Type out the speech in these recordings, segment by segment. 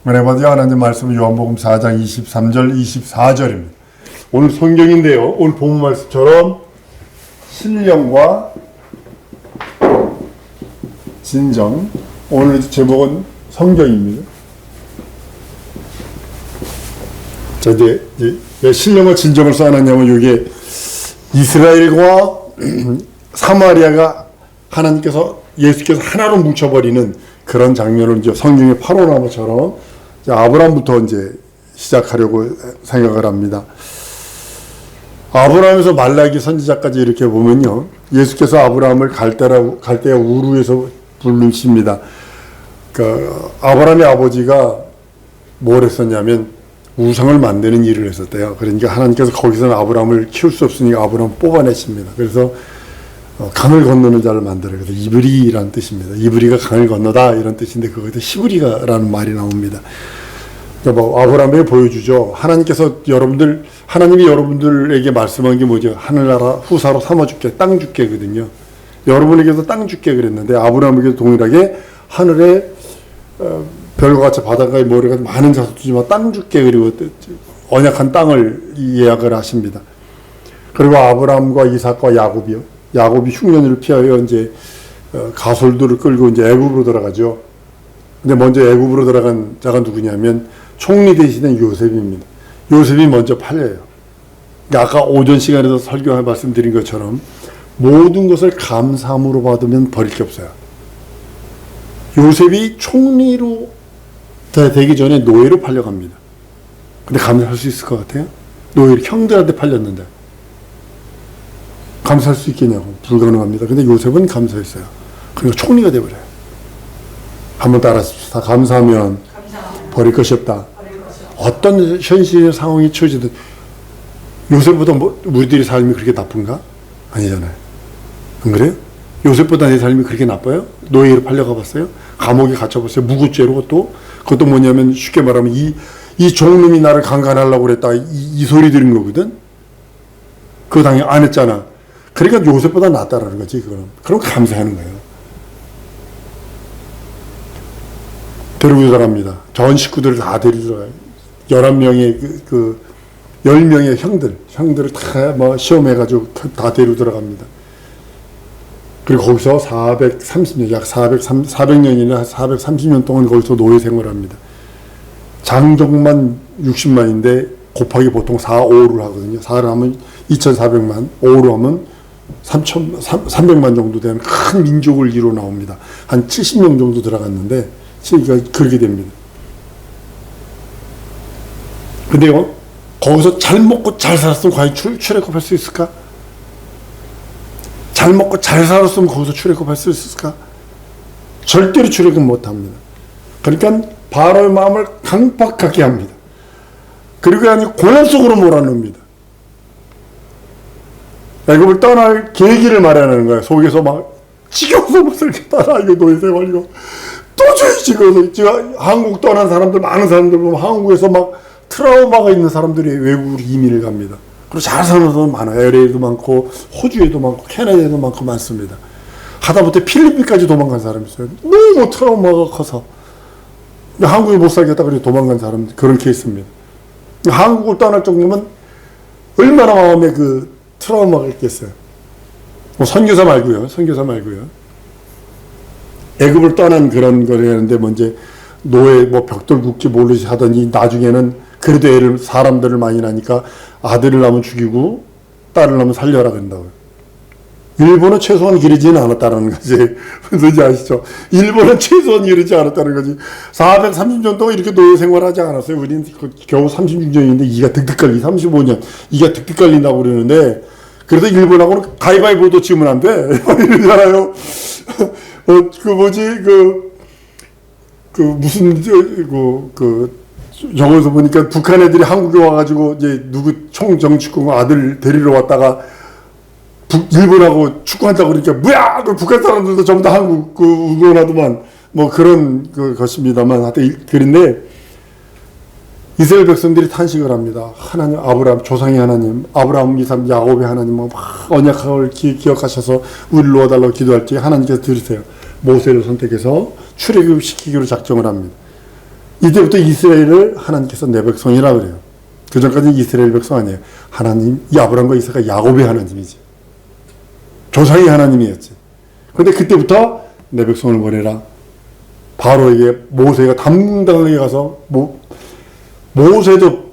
은혜 받으려 하나님 말씀은 요한복음 4장 23절 24절입니다. 오늘 성경인데요. 오늘 본문 말씀처럼 신령과 진정. 오늘 제목은 성경입니다. 자, 이제 왜 신령과 진정을 써놨냐면 이게 이스라엘과 사마리아가 예수께서 하나로 뭉쳐버리는 그런 장면을 이제 성경의 파노라마처럼 아브라함부터 이제 시작하려고 생각을 합니다. 아브라함에서 말라기 선지자까지 이렇게 보면요. 예수께서 아브라함을 갈대아 우르에서 부르십니다. 아브라함의 아버지가 뭘 했었냐면 우상을 만드는 일을 했었대요. 그러니까 하나님께서 거기서는 아브라함을 키울 수 없으니까 아브라함을 뽑아내십니다. 그래서 강을 건너는 자를 만들어요. 그래서 이브리라는 뜻입니다. 이브리가 강을 건너다 이런 뜻인데 그거에서 히브리가라는 말이 나옵니다. 그러니까 아브라함에게 보여주죠. 하나님이 여러분들에게 말씀한 게 뭐죠? 하늘나라 후사로 삼아줄게, 땅 줄게거든요. 여러분에게도 땅 줄게 그랬는데 아브라함에게도 동일하게 하늘에 별과 같이 바닷가에 모래가 많은 자손 주지만 땅 줄게 그리고 언약한 땅을 예약을 하십니다. 그리고 아브라함과 이삭과 야곱이 흉년을 피하여 이제 가솔들을 끌고 이제 애굽으로 들어가죠. 근데 먼저 애굽으로 들어간 자가 누구냐면 총리 대신에 요셉입니다. 요셉이 먼저 팔려요. 그러니까 아까 오전 시간에서 설교 말씀드린 것처럼 모든 것을 감사함으로 받으면 버릴 게 없어요. 요셉이 총리로 되기 전에 노예로 팔려갑니다. 근데 감사할 수 있을 것 같아요? 노예를 형들한테 팔렸는데 감사할 수 있겠냐고. 불가능합니다. 근데 요셉은 감사했어요. 그러니까 총리가 돼버려요. 한번 따라하십시다. 감사하면 버릴 것이 없다. 어떤 현실의 상황이 처해지든 요셉보다 우리들의 삶이 그렇게 나쁜가? 아니잖아요. 안 그래요? 요셉보다 내 삶이 그렇게 나빠요? 노예로 팔려가 봤어요? 감옥에 갇혀봤어요? 무고죄로 그것도 뭐냐면 쉽게 말하면 이 종놈이 나를 강간하려고 그랬다. 이 소리 들은 거거든? 그거 당연히 안 했잖아. 그러니까 요셉보다 낫다라는 거지, 그럼 감사하는 거예요. 데리고 들어갑니다. 전 식구들을 다 데리고 들어가요. 11명의 10명의 형들을 다 시험해가지고 다 데리고 들어갑니다. 그리고 거기서 430년, 약 400년이나 430년 동안 거기서 노예 생활합니다. 장족만 60만인데 곱하기 보통 4, 5를 하거든요. 4를 하면 2,400만, 5로 하면 300만 정도 되는 큰 민족을 이루어 나옵니다. 한 70명 정도 들어갔는데, 그렇게 됩니다. 근데요, 거기서 잘 먹고 잘 살았으면 과연 출애굽할 수 있을까? 잘 먹고 잘 살았으면 거기서 출애굽할 수 있을까? 절대로 출애굽 못 합니다. 그러니까 바로의 마음을 강박하게 합니다. 그리고 아니 고난 속으로 몰아넣습니다. 애굽을 떠날 계기를 마련하는 거야. 속에서 막 지겨워서 못 살겠다. 이거 노예 생활 이거 도저히 지겨워서 제가 한국 떠난 사람들 많은 사람들 보면 한국에서 막 트라우마가 있는 사람들이 외국으로 이민을 갑니다. 그리고 잘 사는 사람 많아요. LA도 많고 호주에도 많고 캐나다에도 많고 많습니다. 하다못해 필리핀까지 도망간 사람이 있어요. 너무 트라우마가 커서 한국에 못 살겠다 그래서 도망간 사람 그런 케이스입니다. 한국을 떠날 정도면 얼마나 마음에 트라우마가 있겠어요. 선교사 말고요. 애굽을 떠난 그런 거라는데 먼저 노예 벽돌 굽기 모르시 하더니 나중에는 그래도 사람들을 많이 나니까 아들을 낳으면 죽이고 딸을 낳으면 살려라 그런다고요. 일본은 최소한 이러지는 않았다는 거지. 무슨 아시죠? 일본은 최소한 이러지 않았다는 거지. 430년 동안 이렇게 노예 생활하지 않았어요. 우리는 겨우 36년인데 이가 득득 걸리 35년 이가 득득 걸린다고 그러는데 그래도 일본하고는 가위바위보도 지으면 안 돼. 이러잖아요. 저거에서 보니까 북한 애들이 한국에 와가지고 이제 누구 총정치국 아들 데리러 왔다가 일본하고 축구한다고 그러니까 뭐야! 북한 사람들도 전부 다 한국 응원하더만 그런 것입니다만 하여튼 그런데 이스라엘 백성들이 탄식을 합니다. 하나님, 아브라함, 조상의 하나님, 아브라함, 이삭, 야곱의 하나님, 막 언약을 기억하셔서 우리를 놓아달라고 기도할 때 하나님께서 들으세요. 모세를 선택해서 출애굽시키기로 작정을 합니다. 이때부터 이스라엘을 하나님께서 내 백성이라 그래요. 그 전까지는 이스라엘 백성 아니에요. 하나님, 이 아브라함과 이삭과 야곱의 하나님이지. 조상의 하나님이었지. 근데 그때부터 내 백성을 보내라. 바로에게 모세가 당당하게 가서, 모세도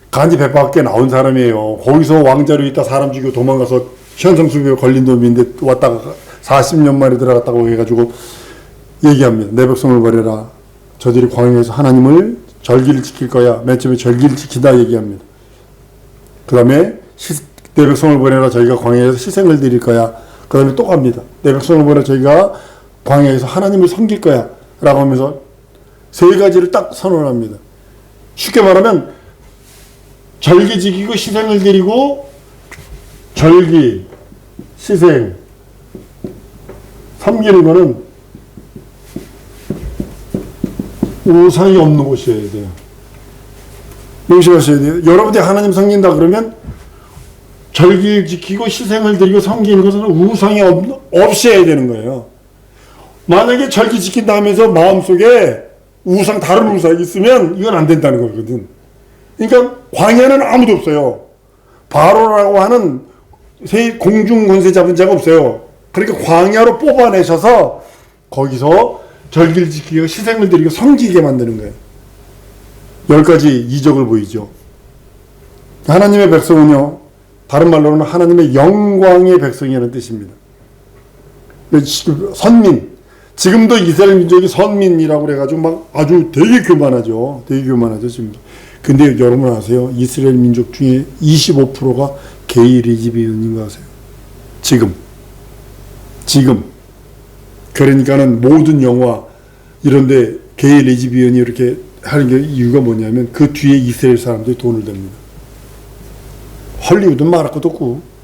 간지 100밖에 나온 사람이에요. 거기서 왕자로 있다 사람 죽이고 도망가서 현상수배에 걸린 놈인데 왔다가 40년 만에 들어갔다고 해가지고 얘기합니다. 내 백성을 버려라. 저들이 광야에서 하나님을 절기를 지킬 거야. 맨 처음에 절기를 지키다 얘기합니다. 그 다음에 내 백성을 보내라. 저희가 광야에서 희생을 드릴 거야. 그 다음에 또 갑니다. 내 백성을 보내라. 저희가 광야에서 하나님을 섬길 거야. 라고 하면서 세 가지를 딱 선언합니다. 쉽게 말하면 절기 지키고 희생을 드리고 절기, 희생, 섬기는 거는 우상이 없는 곳이어야 돼요. 명심하셔야 돼요. 여러분들이 하나님 섬긴다 그러면 절기 지키고 희생을 드리고 섬기는 것은 우상이 없이 해야 되는 거예요. 만약에 절기 지킨다 하면서 마음속에 다른 우상이 있으면 이건 안 된다는 거거든. 그러니까 광야는 아무도 없어요. 바로라고 하는 공중 권세 잡은 자가 없어요. 그러니까 광야로 뽑아내셔서 거기서 절기를 지키고 희생을 드리고 섬기게 만드는 거예요. 10가지 이적을 보이죠. 하나님의 백성은요, 다른 말로는 하나님의 영광의 백성이라는 뜻입니다. 선민. 지금도 이스라엘 민족이 선민이라고 그래가지고 막 아주 되게 교만하죠. 되게 교만하죠, 지금. 근데 여러분 아세요? 이스라엘 민족 중에 25%가 게이 레즈비언인 거 아세요? 지금. 그러니까는 모든 영화 이런데 게이 레즈비언이 이렇게 하는 게 이유가 뭐냐면 그 뒤에 이스라엘 사람들이 돈을 댑니다. 헐리우드는 말할 것도 없고.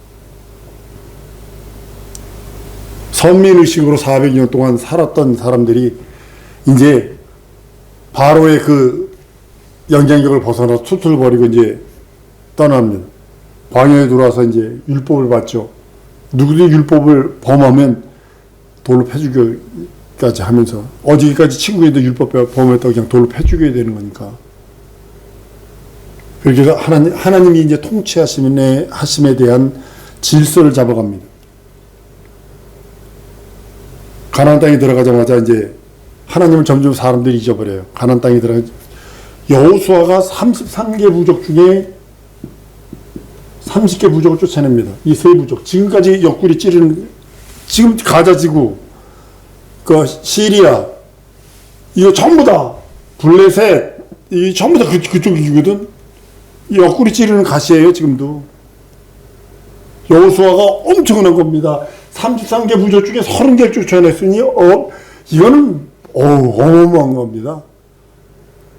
선민의식으로 400년 동안 살았던 사람들이 이제 바로의 그 영향력을 벗어나서 툴툴 버리고 이제 떠납니다. 광야에 들어와서 이제 율법을 받죠. 누구도 율법을 범하면 돌로 패죽여까지 하면서 어저께까지 친구에도 율법 범했다고 그냥 돌로 패죽여야 되는 거니까. 그래서 하나님이 이제 통치하심에 대한 질서를 잡아갑니다. 가나안 땅에 들어가자마자 이제 하나님을 점점 사람들이 잊어버려요. 가나안 땅에 여호수아가 33개 부족 중에 30개 부족을 쫓아냅니다. 이 세 부족. 지금까지 옆구리 찌르는, 지금 가자지구, 그 시리아, 이거 전부 다 블레셋, 이 전부 다 그쪽이거든. 이 옆구리 찌르는 가시예요, 지금도. 여호수아가 엄청난 겁니다. 33개 부족 중에 30개를 쫓아냈으니, 이거는, 어마어마한 겁니다.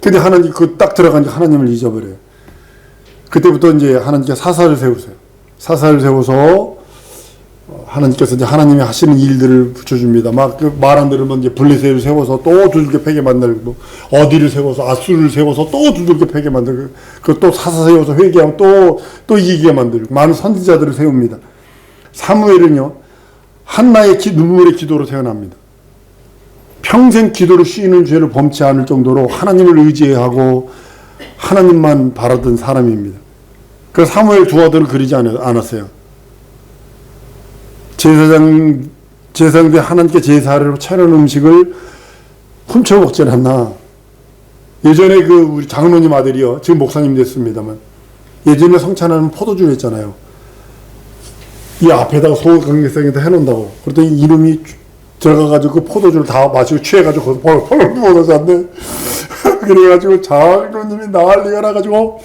근데 하나님, 딱 들어가니까 하나님을 잊어버려요. 그때부터 이제 하나님께 사사를 세우세요. 사사를 세워서, 하나님께서 이제 하나님이 하시는 일들을 붙여줍니다. 막 말 안 들으면 이제 블레셋을 세워서 또 두들겨 패게 만들고, 어디를 세워서, 아수를 세워서 또 두들겨 패게 만들고, 또 사사 세워서 회개하고 또 이기게 만들고, 많은 선지자들을 세웁니다. 사무엘은요, 한나의 눈물의 기도로 태어납니다. 평생 기도로 쉬는 죄를 범치 않을 정도로 하나님을 의지하고 하나님만 바라던 사람입니다. 그래서 사무엘 두 아들을 그리지 않았어요. 제사장들 하나님께 제사를 차려놓은 음식을 훔쳐 먹질 않나. 예전에 우리 장로님 아들이요, 지금 목사님 됐습니다만, 예전에 성찬하는 포도주를 했잖아요. 이 앞에다가 소금강경상에다 해놓는다고. 그랬더니 이놈이 들어가가지고 그 포도주를 다 마시고 취해가지고 거기서 펄펄 부어서 잤네. 그래가지고 장로님이 난리가 나가지고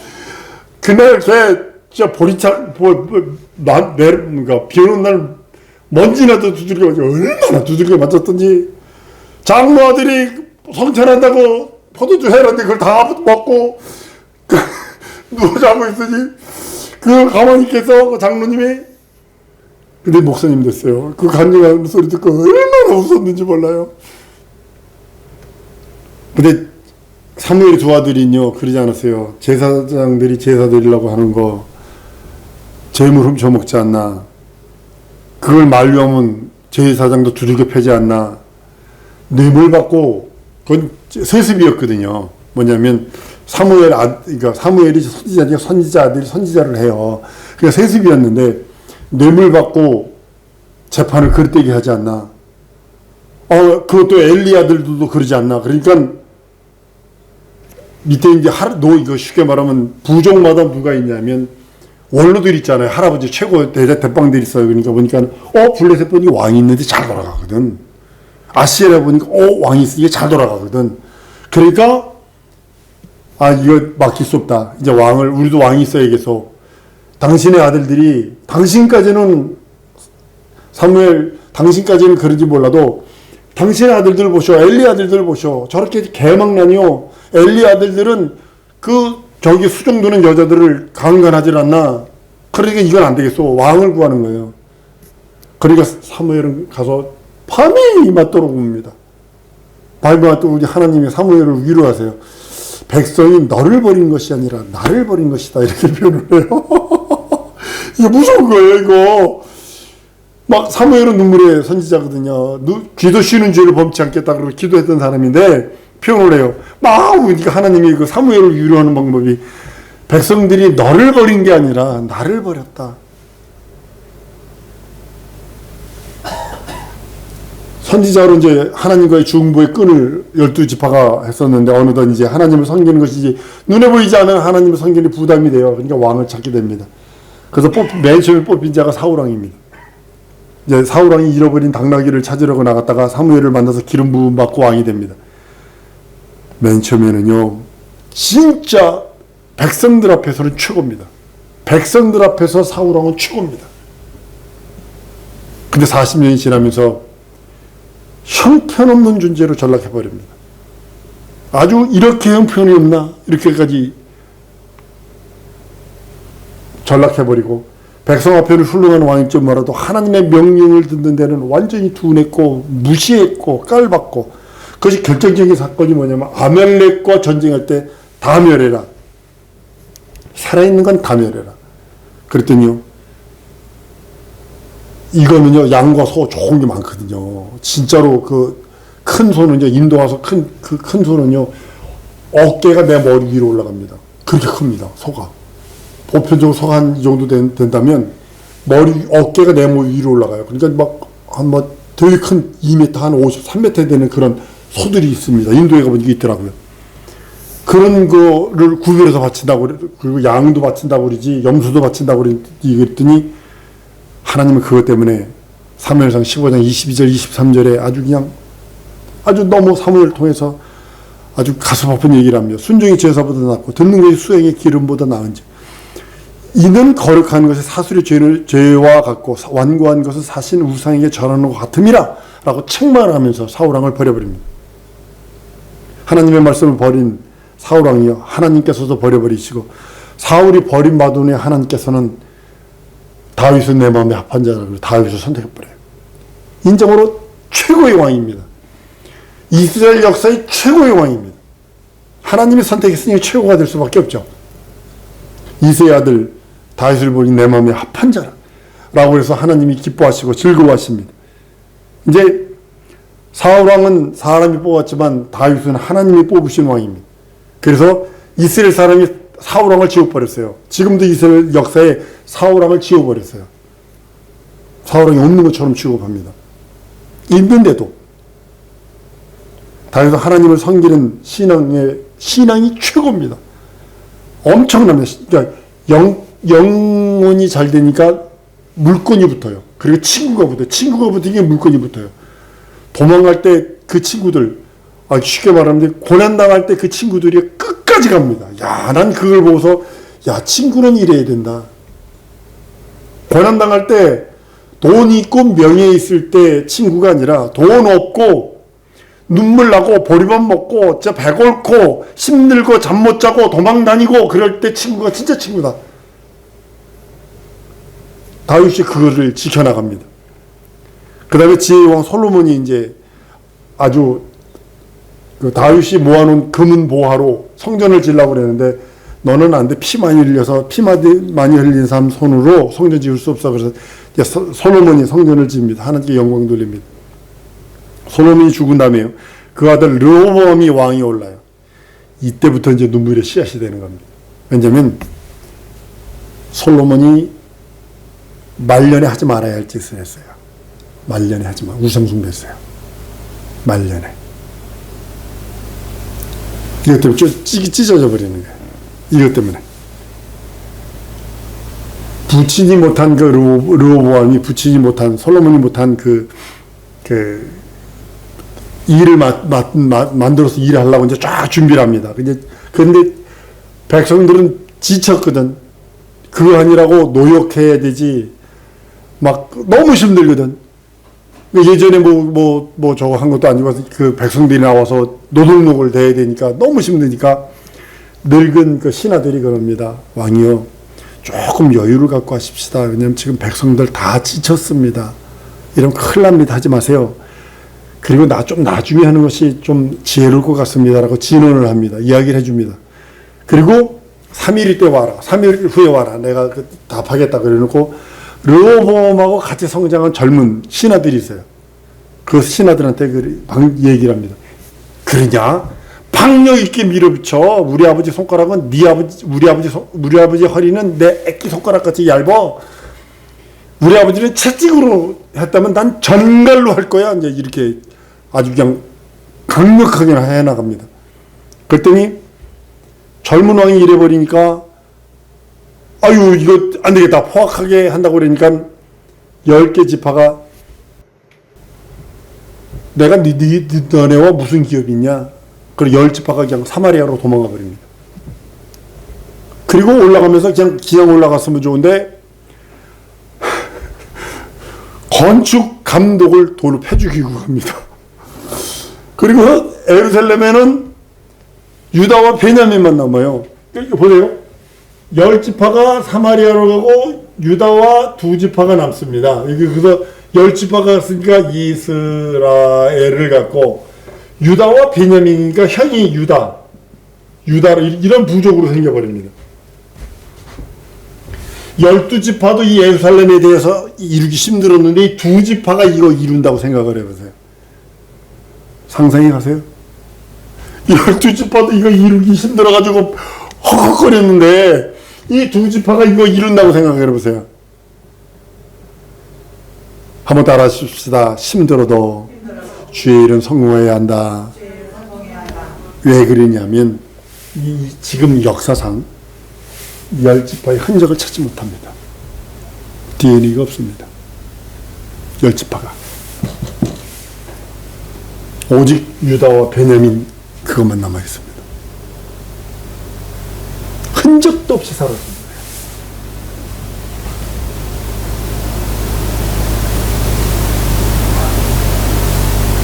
그날 걔 진짜 비 오는 날 먼지나도 두들겨 맞고 얼마나 두들겨 맞았던지. 장로 아들이 성찬한다고 포도주 해놨는데 그걸 다 먹고 누워 자고 있으니 가만히 있겠어, 장로님이. 근데 목사님 됐어요. 그 간증하는 소리 듣고 얼마나 웃었는지 몰라요. 근데 사무엘의 두 아들이요, 그러지 않았어요. 제사장들이 제사 드리려고 하는 거 재물 훔쳐 먹지 않나. 그걸 만류하면 제사장도 두들겨 패지 않나. 뇌물 받고, 그건 세습이었거든요. 뭐냐면 그러니까 사무엘이 선지자를 해요. 그러니까 세습이었는데 뇌물 받고 재판을 그릇되게 하지 않나. 그것도 엘리 아들들도 그러지 않나. 그러니까 밑에 이제 이거 쉽게 말하면 부족마다 누가 있냐면 원로들 있잖아요. 할아버지 최고 대빵들 있어요. 그러니까 보니까 블레셋 보니까 왕이 있는데 잘 돌아가거든. 아시엘에 보니까 왕이 있으니까 잘 돌아가거든. 그러니까 이거 맡길 수 없다. 이제 우리도 왕이 있어야겠어. 당신의 아들들이 당신까지는 그런지 몰라도 당신의 아들들 보셔. 엘리 아들들 보셔. 저렇게 개망나니요. 엘리 아들들은 저기 수종드는 여자들을 강간하질 않나. 그러니까 이건 안 되겠어. 왕을 구하는 거예요. 그러니까 사무엘은 가서 밤이 맞도록 옵니다. 밤이 맞도록 우리 하나님이 사무엘을 위로하세요. 백성이 너를 버린 것이 아니라 나를 버린 것이다. 이렇게 표현을 해요. 이게 무서운 거예요, 이거. 막 사무엘은 눈물의 선지자거든요. 귀도 쉬는 죄를 범치 않겠다 그러고 기도했던 사람인데 표현을 해요. 그러니까 하나님이 그 사무엘을 위로하는 방법이 백성들이 너를 버린 게 아니라 나를 버렸다. 선지자로 이제 하나님과의 중보의 끈을 12지파가 했었는데 어느덧 이제 하나님을 섬기는 것이 이제 눈에 보이지 않은 하나님을 섬기는 부담이 돼요. 그러니까 왕을 찾게 됩니다. 그래서 맨 처음에 뽑힌 자가 사울왕입니다. 이제 사울왕이 잃어버린 당나귀를 찾으려고 나갔다가 사무엘을 만나서 기름 부음 받고 왕이 됩니다. 맨 처음에는요, 진짜 백성들 앞에서는 최고입니다. 백성들 앞에서 사울왕은 최고입니다. 근데 40년이 지나면서 형편없는 존재로 전락해버립니다. 아주 이렇게 형편이 없나? 이렇게까지 전락해버리고 백성 앞에는 훌륭한 왕일 줄 몰라도 하나님의 명령을 듣는 데는 완전히 둔했고 무시했고 깔봤고 그것이 결정적인 사건이 뭐냐면 아멜렉과 전쟁할 때 다 멸해라. 살아있는 건 다 멸해라. 그랬더니요. 이거는요, 양과 소 좋은 게 많거든요. 진짜로 큰 소는요, 인도 와서 큰 소는요, 어깨가 내 머리 위로 올라갑니다. 그렇게 큽니다, 소가. 보편적으로 소가 한 이 정도 된다면, 어깨가 내 머리 위로 올라가요. 그러니까 되게 큰 2m, 한 53m 되는 그런 소들이 있습니다. 인도에 가보니까 있더라고요. 그런 거를 구별해서 바친다고, 그리고 양도 바친다고 그러지, 염소도 바친다고 그랬더니, 하나님은 그것 때문에 사무엘상 15장 22절 23절에 아주 너무 사무엘을 통해서 아주 가슴 아픈 얘기를 합니다. 순종이 제사보다 낫고 듣는 것이 수행의 기름보다 나은지 이는 거룩한 것이 사술의 죄와 같고 완고한 것은 사신 우상에게 전하는 것 같음이라 라고 책망하면서 사울왕을 버려버립니다. 하나님의 말씀을 버린 사울왕이요, 하나님께서도 버려버리시고 사울이 버림받은 후에 하나님께서는 다윗은 내 마음에 합한 자라고 다윗을 선택해버려요. 인정으로 최고의 왕입니다. 이스라엘 역사의 최고의 왕입니다. 하나님이 선택했으니 최고가 될 수밖에 없죠. 이새의 아들 다윗을 보니 내 마음에 합한 자라고 해서 하나님이 기뻐하시고 즐거워하십니다. 이제 사울왕은 사람이 뽑았지만 다윗은 하나님이 뽑으신 왕입니다. 그래서 이스라엘 사람이 사울왕을 지워버렸어요. 지금도 이스라엘 역사에 사울왕을 지워버렸어요. 사울왕이 없는 것처럼 취급합니다. 있는데도 다윗은 하나님을 섬기는 신앙이 최고입니다. 엄청납니다. 그러니까 영혼이 잘 되니까 물건이 붙어요. 그리고 친구가 붙어요. 친구가 붙으니까 물건이 붙어요. 도망갈 때 그 친구들, 쉽게 말하면 고난당할 때 그 친구들이 끝까지 갑니다. 난 그걸 보고서 친구는 이래야 된다. 고난당할 때 돈 있고 명예 있을 때 친구가 아니라 돈 없고 눈물 나고 보리밥 먹고 진짜 배 곪고 힘들고 잠 못 자고 도망 다니고 그럴 때 친구가 진짜 친구다. 다윗이 그거를 지켜나갑니다. 그 다음에 지혜왕 솔로몬이 이제 아주 다윗이 모아놓은 금은 보화로 성전을 지으려고 그랬는데 너는 안 돼. 피 많이 흘린 사람 손으로 성전 지을 수 없어. 그래서 솔로몬이 성전을 지읍니다. 하나님께 영광 돌립니다. 솔로몬이 죽은 다음에 그 아들 르호보암이 왕이 올라요. 이때부터 이제 눈물의 씨앗이 되는 겁니다. 왜냐하면 솔로몬이 말년에 하지 말아야 할 짓을 했어요. 말년에 하지 마. 우상숭배했어요. 말년에. 이것 때문에 찢어져 버리는 거예요. 이것 때문에. 붙이지 못한 그 르호보암이 붙이지 못한, 솔로몬이 못한 일을 만들어서 일을 하려고 이제 쫙 준비를 합니다. 근데 백성들은 지쳤거든. 그거 아니라고 노역해야 되지. 막 너무 힘들거든. 예전에 저거 한 것도 아니고 그 백성들이 나와서 노동력을 대야 되니까 너무 힘드니까 늙은 그 신하들이 그럽니다. 왕이요, 조금 여유를 갖고 하십시다. 왜냐면 지금 백성들 다 지쳤습니다. 이러면 큰일 납니다. 하지 마세요. 그리고 좀 나중에 하는 것이 좀 지혜로울 것 같습니다라고 진언을 합니다. 이야기를 해줍니다. 그리고 3일 때 와라. 3일 후에 와라. 내가 답하겠다. 그래 놓고 르호보암하고 같이 성장한 젊은 신하들이 있어요. 그 신하들한테 얘기를 합니다. 그러냐? 박력 있게 밀어붙여. 우리 아버지 손가락은 우리 아버지 허리는 내 애기 손가락 같이 얇아. 우리 아버지는 채찍으로 했다면 난 전갈로 할 거야. 이제 이렇게 아주 그냥 강력하게 해나갑니다. 그랬더니 젊은 왕이 이래버리니까 아유, 이거 안 되겠다. 포악하게 한다고 그러니까 10개 지파가 내가 너네와 무슨 기업이 있냐? 그리고 10지파가 그냥 사마리아로 도망가 버립니다. 그리고 올라가면서 그냥 올라갔으면 좋은데 건축 감독을 돈을 패죽이고 갑니다. 그리고 예루살렘에는 유다와 베냐민만 남아요. 보세요. 10지파가 사마리아로 가고 유다와 2지파가 남습니다. 그래서 10지파가 갔으니까 이스라엘을 갖고 유다와 베냐민이니까 형이 유다 이런 부족으로 생겨버립니다. 12지파도 이 예루살렘에 대해서 이루기 힘들었는데 이 2지파가 이거 이룬다고 생각을 해보세요. 상상해 가세요. 12지파도 이거 이루기 힘들어가지고 헉헉거렸는데 이 2지파가 이거 이룬다고 생각해 보세요. 한번 따라 하십시다. 힘들어도 주의 일은 성공해야 한다. 왜 그러냐면 지금 역사상 10지파의 흔적을 찾지 못합니다. DNA가 없습니다. 10지파가. 오직 유다와 베냐민 그것만 남아 있습니다. 흔적도 없이 사라집니다.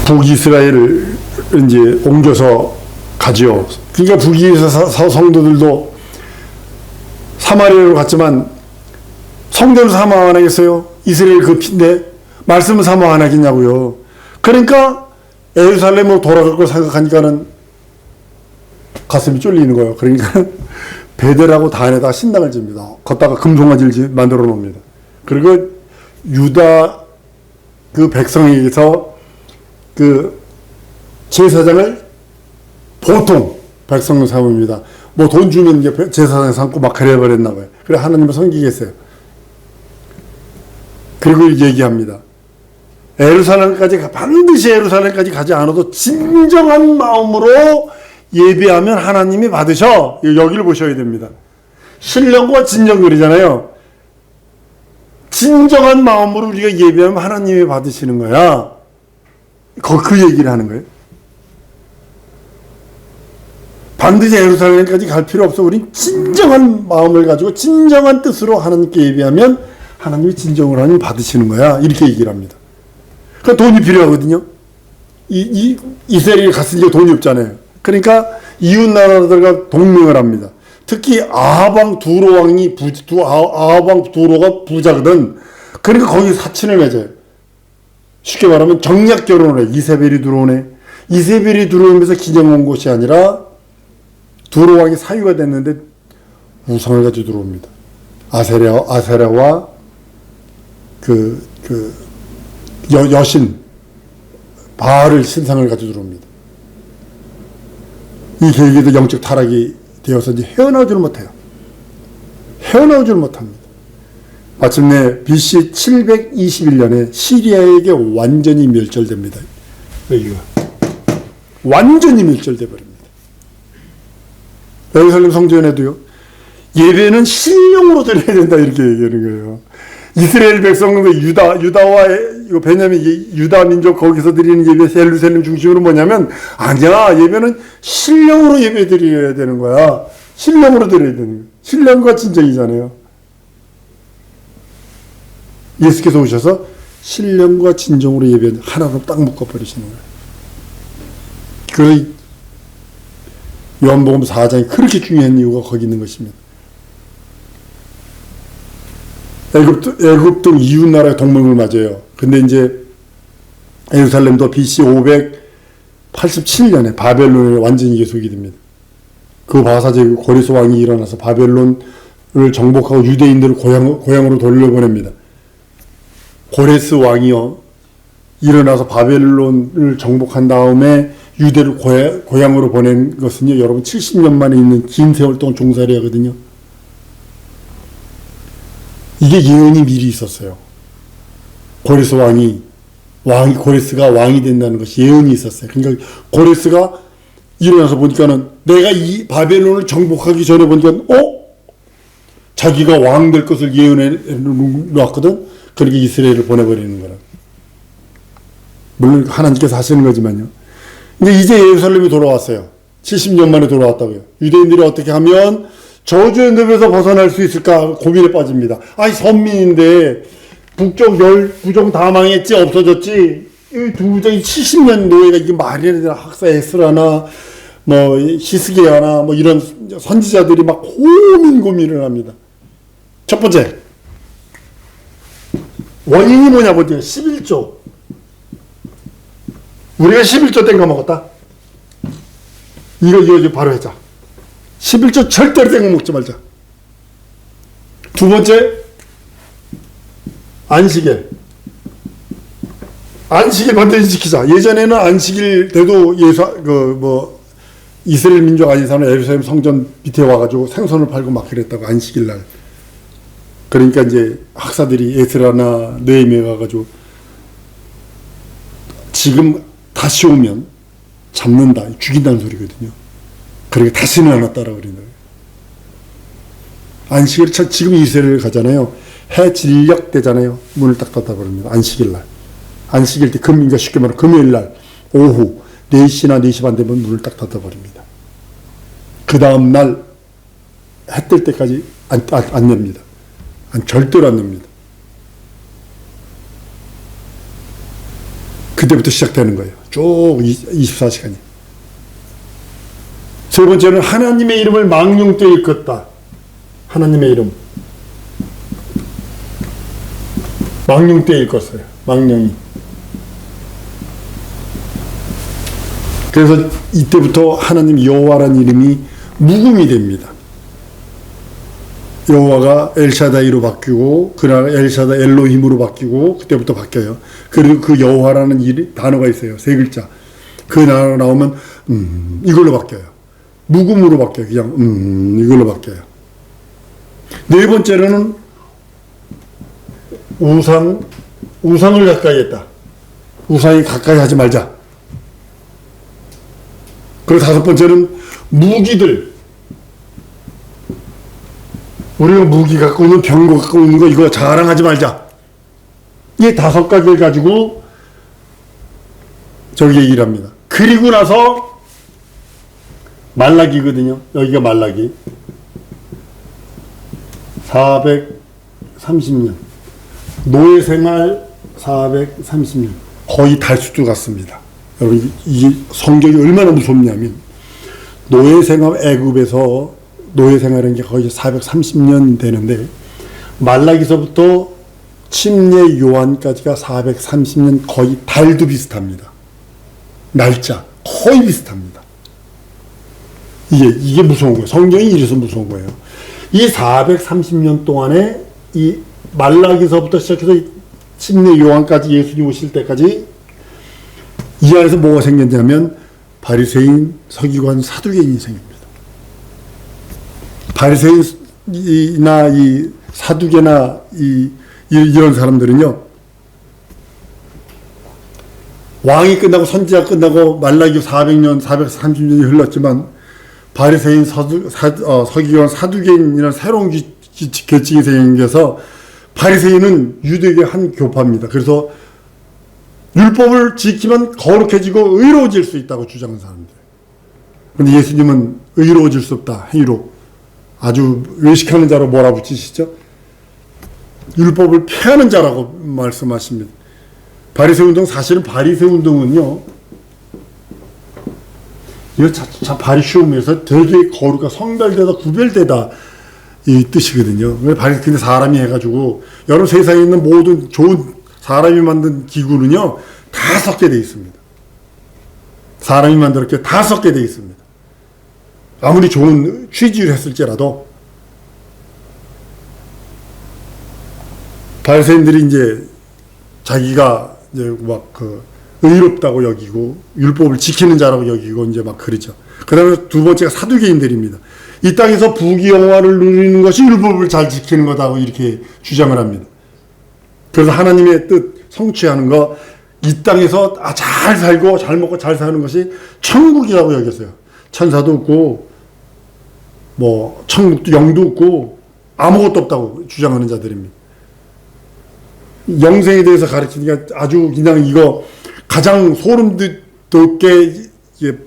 북이스라엘을 이제 옮겨서 가지요. 그러니까 북이스라엘 성도들도 사마리아로 갔지만 성전을 사모 안 하겠어요? 이스라엘 그 피인데 말씀을 사모 안 하겠냐고요. 그러니까 예루살렘으로 돌아갈 걸 생각하니까는 가슴이 쫄리는 거예요. 그러니까 베델하고 단에다 신당을 집니다. 걷다가 금송아지를 만들어 놓습니다. 그리고 유다 그 백성에게서 그 제사장을 보통 백성을 삼습니다. 뭐 돈 주면 이제 제사장 삼고 막 그래버렸나 봐요. 그래 하나님을 섬기겠어요. 그리고 얘기합니다. 반드시 예루살렘까지 가지 않아도 진정한 마음으로 예배하면 하나님이 받으셔. 여기를 보셔야 됩니다. 신령과 진정 그러잖아요. 진정한 마음으로 우리가 예배하면 하나님이 받으시는 거야. 그 얘기를 하는 거예요. 반드시 예루살렘까지 갈 필요 없어. 우린 진정한 마음을 가지고 진정한 뜻으로 하나님께 예배하면 하나님이 진정으로 하나님 받으시는 거야. 이렇게 얘기를 합니다. 그러니까 돈이 필요하거든요. 이스라엘이 갔으니까 돈이 없잖아요. 그러니까 이웃 나라들과 동맹을 합니다. 특히 아하방 두로 왕이 아하방 두로가 부자거든. 그러니까 거기 사친을 맺어요. 쉽게 말하면 정략 결혼을 해. 이세벨이 들어오네. 이세벨이 들어오면서 기념 온 것이 아니라 두로 왕이 사유가 됐는데 우상을 가지고 들어옵니다. 아세라와 여신 바알을 신상을 가지고 들어옵니다. 이 계획에도 영적 타락이 되어서 이제 헤어나오지를 못해요. 헤어나오지를 못합니다. 마침내 BC 721년에 시리아에게 완전히 멸절됩니다. 여기가 완전히 멸절돼 버립니다. 예루살렘 성전에도요, 예배는 신령으로 드려야 된다 이렇게 얘기하는 거예요. 이스라엘 백성과 유다와 이거 베냐민 유다 민족 거기서 드리는 예배 예루살렘 중심으로 뭐냐면, 아니야, 예배는 신령으로 예배 드려야 되는 거야. 신령으로 드려야 되는 거야. 신령과 진정이잖아요. 예수께서 오셔서 신령과 진정으로 예배 하나로 딱 묶어버리시는 거예요. 그 요한복음 4장이 그렇게 중요한 이유가 거기 있는 것입니다. 애굽도 이웃 나라의 동맹을 맞아요. 근데 이제 예루살렘도 BC 587년에 바벨론에 완전히 계속이 됩니다. 그 바사제국 고레스 왕이 일어나서 바벨론을 정복하고 유대인들을 고향으로 돌려보냅니다. 고레스 왕이요, 일어나서 바벨론을 정복한 다음에 유대를 고향으로 보낸 것은요, 여러분 70년 만에 있는 긴 세월 동안 종살이 하거든요. 이게 예언이 미리 있었어요. 고레스가 왕이 된다는 것이 예언이 있었어요. 그러니까 고레스가 일어나서 보니까는 내가 이 바벨론을 정복하기 전에 보니까 자기가 왕 될 것을 예언해 놓았거든. 그렇게 이스라엘을 보내버리는 거라. 물론 하나님께서 하시는 거지만요. 근데 이제 예루살렘이 돌아왔어요. 70년 만에 돌아왔다고요. 유대인들이 어떻게 하면 저주의 늪에서 벗어날 수 있을까 고민에 빠집니다. 아니, 선민인데 북쪽 부정 다 망했지, 없어졌지. 이 두 부정이 70년 노예가 이게 말이 안 되나. 학사 에스라나 뭐 히스기야나 뭐 이런 선지자들이 막 고민을 합니다. 첫 번째 원인이 뭐냐 보죠. 11조. 우리가 11조 땡겨 먹었다. 이거 바로 하자. 11조 절대로 땡겨 먹지 말자. 두 번째, 안식일. 안식일 반드시 지키자. 예전에는 안식일 때도 이스라엘 민족 아닌 사람은 예루살렘 성전 밑에 와가지고 생선을 팔고 막 그랬다고, 안식일 날. 그러니까 이제 학사들이 에스라나 느헤미야 가가지고 지금 다시 오면 잡는다, 죽인다는 소리거든요. 그러니까 다시는 안 왔다라고 그러는 거예요. 안식일, 지금 이스라엘 가잖아요. 해 진력 되잖아요. 문을 딱 닫아버립니다. 안식일 날. 안식일 때 그러니까 쉽게 말하면 금요일 날 오후 4시나 4시 반 되면 문을 딱 닫아버립니다. 그 다음 날 해 뜰 때까지 안 엽니다. 절대로 안 엽니다. 그때부터 시작되는 거예요. 쭉 24시간이. 세 번째는 하나님의 이름을 망령 때 일컫다. 하나님의 이름. 망령 때 일컫어요. 망령이. 그래서 이때부터 하나님 여호와라는 이름이 묵음이 됩니다. 여호와가 엘샤다이로 바뀌고, 그날 엘샤다 엘로힘으로 바뀌고, 그때부터 바뀌어요. 그리고 그 여호와라는 단어가 있어요. 세 글자. 그 단어 나오면 이걸로 바뀌어요. 묵음으로 바뀌어요. 그냥 이걸로 바뀌어요. 네 번째로는 우상을 가까이 했다. 우상이 가까이 하지 말자. 그리고 다섯 번째는 무기들. 우리가 무기 갖고 있는 병거 갖고 있는 거 이거 자랑하지 말자. 이 다섯 가지를 가지고 저기 얘기를 합니다. 그리고 나서 말라기거든요. 여기가 말라기. 430년. 노예 생활 430년. 거의 달수도 같습니다. 여러분, 이 성경이 얼마나 무섭냐면, 노예 생활 애굽에서 노예 생활한 게 거의 430년 되는데, 말라기서부터 침례 요한까지가 430년, 거의 달도 비슷합니다. 날짜 거의 비슷합니다. 이게 무서운 거예요. 성경이 이래서 무서운 거예요. 이 430년 동안에 이 말라기서부터 시작해서 침례 요한까지, 예수님 오실 때까지 이 안에서 뭐가 생겼냐면, 바리새인, 서기관, 사두개인 인생입니다. 바리새인이나 이 사두개나 이런 사람들은요, 왕이 끝나고 선지자 끝나고 말라기 400년, 430년이 흘렀지만 바리새인, 서기관, 사두개인이라는 새로운 계층이 생겨서 바리새인은 유대교의 한 교파입니다. 그래서 율법을 지키면 거룩해지고 의로워질 수 있다고 주장하는 사람들. 그런데 예수님은 의로워질 수 없다. 행위로. 아주 외식하는 자로 몰아붙이시죠. 율법을 폐하는 자라고 말씀하십니다. 바리새 운동, 사실은 바리새 운동은요, 이거 바리시움에서 되게 거룩하고 성별되다 구별되다 이 뜻이거든요. 근데 사람이 해가지고 여러분 세상에 있는 모든 좋은 사람이 만든 기구는요 다 섞게 돼 있습니다. 사람이 만들었기에 다 섞게 돼 있습니다. 아무리 좋은 취지를 했을지라도 바리새인들이 이제 자기가 이제 막 의롭다고 여기고 율법을 지키는 자라고 여기고 이제 막 그러죠. 그다음에 두 번째가 사두개인들입니다. 이 땅에서 부귀영화를 누리는 것이 율법을 잘 지키는 거다고 이렇게 주장을 합니다. 그래서 하나님의 뜻 성취하는 거, 이 땅에서 잘 살고 잘 먹고 잘 사는 것이 천국이라고 여겼어요. 천사도 없고 뭐 천국도 영도 없고 아무것도 없다고 주장하는 자들입니다. 영생에 대해서 가르치니까 아주 그냥 이거 가장 소름 돋게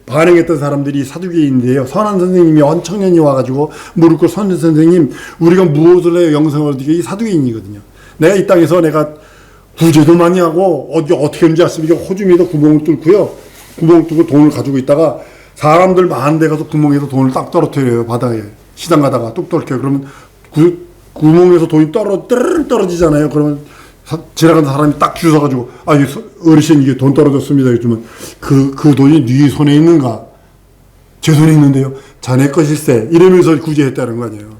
반응했던 사람들이 사두개인인데요. 선한 선생님이 청년이 와가지고 물었고, 선한 선생님, 우리가 무엇을 해야 영생을 얻게? 이 사두개인이거든요. 내가 이 땅에서 내가 구제도 많이 하고 어떻게 하는지 아십니까? 호주머니에다 구멍을 뚫고요. 구멍 뚫고 돈을 가지고 있다가 사람들 많은 데 가서 구멍에서 돈을 딱 떨어뜨려요. 바닥에. 시장 가다가 뚝 떨어져요. 그러면 구멍에서 돈이 떨어지잖아요. 그러면 지나가는 사람이 딱 주워가지고, 어르신 이게 돈 떨어졌습니다. 이러면 그 돈이 네 손에 있는가? 제 손에 있는데요. 자네 것일세. 이러면서 구제했다는 거 아니에요.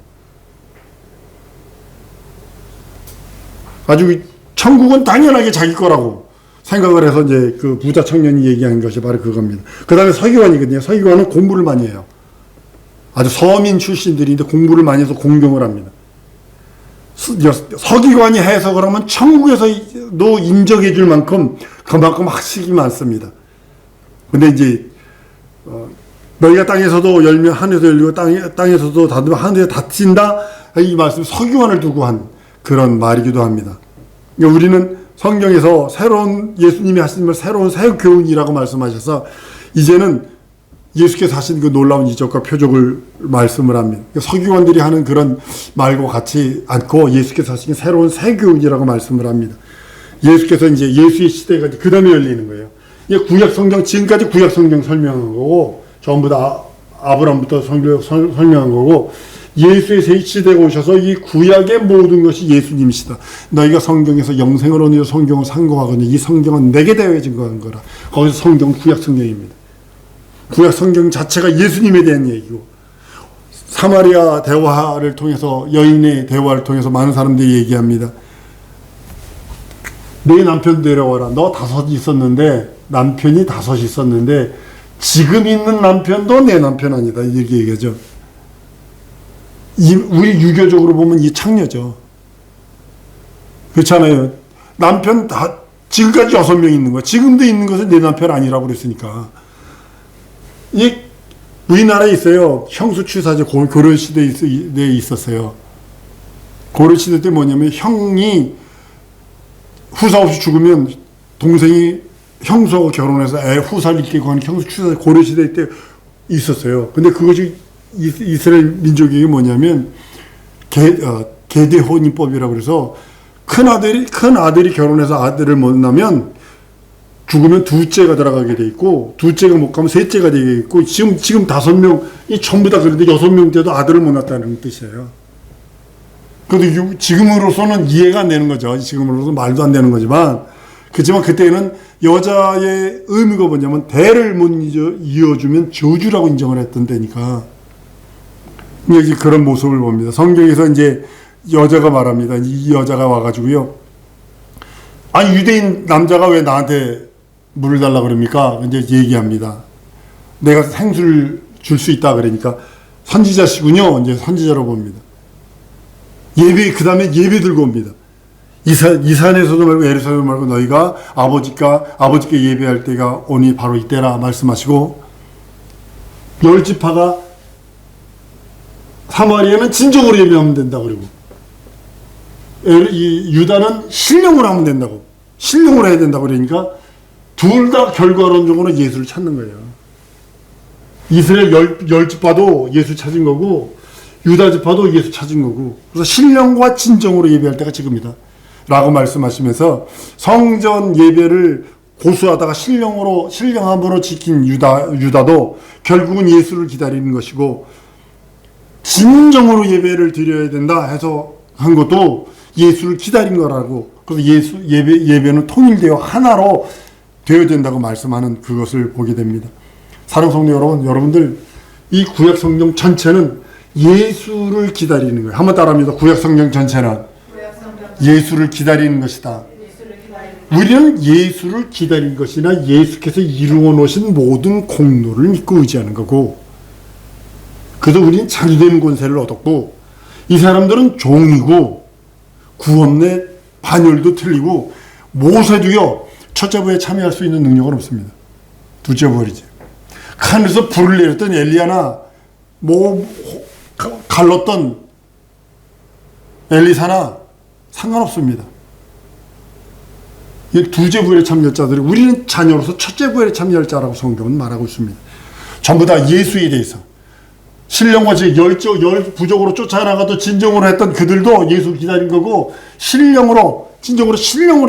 아주 천국은 당연하게 자기 거라고 생각을 해서 이제 그 부자 청년이 얘기한 것이 바로 그겁니다. 그 다음에 서기관이거든요. 서기관은 공부를 많이 해요. 아주 서민 출신들인데 공부를 많이 해서 공경을 합니다. 서기관이 해서 그러면 천국에서도 인정해 줄 만큼 그만큼 학식이 많습니다. 근데 이제 너희가 땅에서도 열면 하늘에서 열리고 땅에서도 닫으면 하늘에 닫힌다, 이 말씀 서기관을 두고 한 그런 말이기도 합니다. 그러니까 우리는 성경에서 새로운 예수님이 하신 말 새로운 새 교훈이라고 말씀하셔서 이제는 예수께서 하신 그 놀라운 이적과 표적을 말씀을 합니다. 서기관들이 하는 그런 말과 같지 않고 예수께서 하신 새로운 새 교훈이라고 말씀을 합니다. 예수께서 이제 예수의 시대가 그 다음에 열리는 거예요. 구약 성경, 지금까지 구약 성경 설명한 거고, 전부 다 아브라함부터 설명한 거고, 예수의 새 시대가 오셔서 이 구약의 모든 것이 예수님이시다. 너희가 성경에서 영생을 얻는 성경을 상고하거든요. 이 성경은 내게 대하여 증거한 거라. 거기서 성경 구약 성경입니다. 구약 성경 자체가 예수님에 대한 얘기고, 사마리아 대화를 통해서, 여인의 대화를 통해서 많은 사람들이 얘기합니다. 내 남편 데려와라. 너 5 있었는데, 남편이 5 있었는데 지금 있는 남편도 내 남편 아니다. 이렇게 얘기하죠. 우리 유교적으로 보면 이 창녀죠. 그렇잖아요. 남편 지금까지 6명 있는 거야. 지금도 있는 것은 내 남편 아니라고 그랬으니까. 우리나라에 있어요. 형수취사제 고려시대에 있었어요. 고려시대 때 뭐냐면 형이 후사 없이 죽으면 동생이 형수하고 결혼해서 애 후사를 입고 하는 형수취사제 고려시대 때 있었어요. 근데 그것이 이스라엘 민족이 뭐냐면 계대혼인법이라고 그래서 큰 아들이 결혼해서 아들을 못 낳으면 죽으면 둘째가 들어가게 돼 있고, 둘째가 못 가면 셋째가 되게 있고, 지금 5명이 전부 다 그런데 6명 때도 아들을 못 낳았다는 뜻이에요. 그래도 지금으로서는 이해가 안 되는 거죠. 지금으로서는 말도 안 되는 거지만, 그렇지만 그때는 여자의 의미가 뭐냐면 대를 못 이어주면 저주라고 인정을 했던 때니까 여기 그런 모습을 봅니다. 성경에서 이제 여자가 말합니다. 이 여자가 와가지고요. 아니 유대인 남자가 왜 나한테 물을 달라 그럽니까? 이제 얘기합니다. 내가 생수를 줄 수 있다 그러니까 선지자시군요. 이제 선지자로 봅니다. 예배, 그 다음에 예배 들고 옵니다. 이 산에서도 말고 예루살렘 말고 너희가 아버지께 예배할 때가 오니 바로 이때라 말씀하시고, 열 지파가 사마리아는 진정으로 예배하면 된다 그러고, 이 유다는 신령으로 하면 된다고, 신령으로 해야 된다고 그러니까 둘 다 결과론적으로 예수를 찾는 거예요. 이스라엘 열 지파도 예수 찾은 거고 유다 지파도 예수 찾은 거고, 그래서 신령과 진정으로 예배할 때가 지금이다 라고 말씀하시면서 성전 예배를 고수하다가 신령함으로 지킨 유다도 결국은 예수를 기다리는 것이고, 진정으로 예배를 드려야 된다 해서 한 것도 예수를 기다린 거라고, 그래서 예배는 통일되어 하나로 되어야 된다고 말씀하는 그것을 보게 됩니다. 사랑하는 성도 여러분, 여러분들 이 구약 성경 전체는 예수를 기다리는 거예요. 한번 따라합니다. 구약 성경 전체는 예수를 기다리는 것이다. 우리는 예수를 기다린 것이나 예수께서 이루어 놓으신 모든 공로를 믿고 의지하는 거고, 그래서 우리는 자유되는 권세를 얻었고, 이 사람들은 종이고 구원의 반열도 틀리고 모세도요 첫째 부에 참여할 수 있는 능력은 없습니다. 둘째 부이지. 하늘에서 불을 내렸던 엘리야나 갈랐던 엘리사나 상관없습니다. 이 둘째 부에 참여자들이, 우리는 자녀로서 첫째 부에 참여할 자라고 성경은 말하고 있습니다. 전부 다 예수에 대해서 신령과 부족으로 쫓아나가도 진정으로 했던 그들도 예수 기다린 거고, 진정으로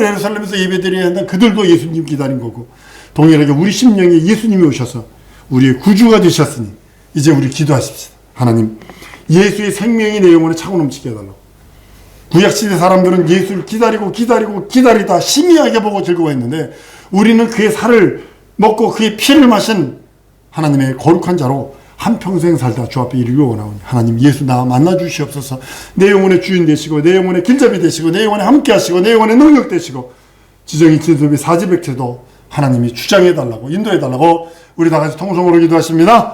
예루살렘에서 예배드려야 한다는 그들도 예수님 기다린 거고, 동일하게 우리 심령에 예수님이 오셔서 우리의 구주가 되셨으니 이제 우리 기도하십시다. 하나님, 예수의 생명이 내 영혼에 차고 넘치게 해달라고. 구약시대 사람들은 예수를 기다리다 희미하게 보고 즐거워했는데, 우리는 그의 살을 먹고 그의 피를 마신 하나님의 거룩한 자로 한평생 살다 주 앞에 이르기 원하오니, 하나님 예수 나 만나 주시옵소서. 내 영혼의 주인 되시고 내 영혼의 길잡이 되시고 내 영혼에 함께 하시고 내 영혼의 능력 되시고, 지정이 진섭이 사지백체도 하나님이 주장해 달라고, 인도해 달라고 우리 다 같이 통성으로 기도하십니다.